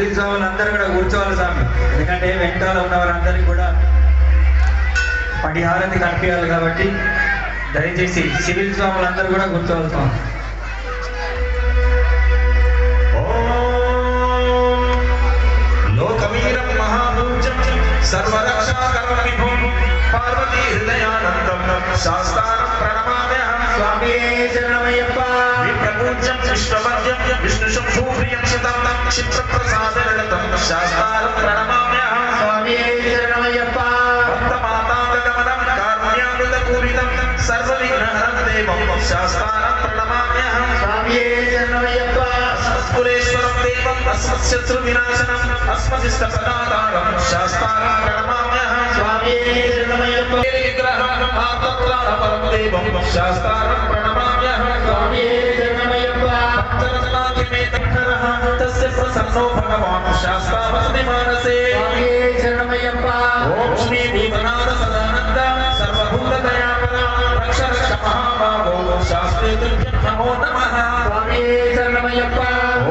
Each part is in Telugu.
సివిల్ స్వాములు అందరూ కూడా కూర్చోవాలి స్వామి. ఎందుకంటే వెంటాల ఉన్న వారందరికీ కూడా పడిహారతి కనిపించాలి కాబట్టి దయచేసి సివిల్ స్వాములు అందరూ కూడా కూర్చోవాలి స్వామి. లోకవీరం మహాభూజం సర్వరక్షాకరం విభుం పార్వతీ హృదయానందం శాస్త్రారం ప్రణమామ్యహం. స్వామి శరణమయ్యప్ప. విప్రపూజ్యం విశ్వమద్యం విష్ణు శంభూప్రియం శతం క్షిప్రప్రసాదరళతం శాస్త్రారం ప్రణమామ్యహం. స్వామి శరణమయ్యప్ప. భక్తమాతాగమనం కారుణ్యామృతపూరితం సర్వవిఘ్నహరం దేవం శాస్త్రారం ప్రణమామ్యహం. స్వామి శరణమయ్యప్ప. పురేశ్వరం దేవం అస్మశత్రు వినాశనం అస్మదిష్టప్రదాతారం శాస్త్రారం ప్రణమామ్యహం. స్వామి శరణమయ్యప్ప. విగ్రహం ఆత్మత్రాణపరం దేవం శాస్త్రారం ప్రణమామ్యహం. స్వామి శరణమయ్యప్ప. భక్తరత్నాకిమేతః తస్య ప్రసన్నో భగవాన్ శాస్త్రావసతి మానసే. స్వామి శరణమయ్యప్ప. ఓం శ్రీ భూతనాథ సదానంద సర్వభూతదయాపర రక్ష రక్ష మహాబాహో శాస్త్రేతుభ్యం నమో నమః. స్వామి శరణమయ్యప్ప.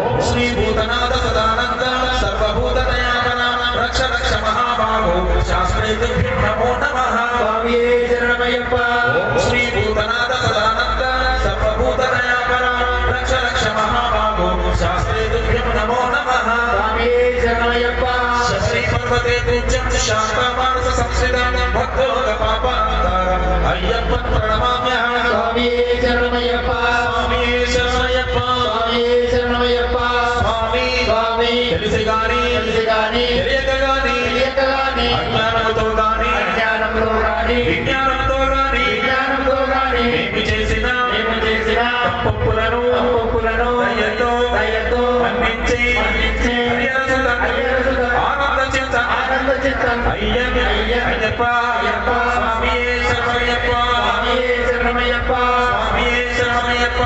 ఓం శ్రీ భూతనాథ సదానంద సర్వభూతదయాపర రక్ష రక్ష మహాబాహో శాస్త్రేతుభ్యం నమో నమః. స్వామి శరణమయ్యప్ప. ఓం శ్రీ భూతనాథ సదానంద సర్వభూతదయాపర రక్ష రక్ష మహాబాహో శాస్త్రేతుభ్యం నమో నమః. స్వామి శరణమయ్యప్ప. శబరి పర్వతే పూజ్యం శాస్త్రమానస సంస్థితం భక్తోగ పాపాంతరం అయ్యప్పన్ ప్రణమామ్యహం. స్వామి శరణమయ్యప్ప. స్వామి శరణమయ్యప్ప. స్వామి శరణమయ్యప్ప. స్వామి స్వామి తెలిసి గాని తెలియక గాని అజ్ఞానముతో గాని విజ్ఞానంతో గాని మేము చేసిన తప్పులను దయతో మన్నించి ఆనంద చిత్తం అయ్యప్ప స్వామి శరణమయ్యప్ప. శరణమయ్యప్ప. స్వామి శరణమయ్యప్ప.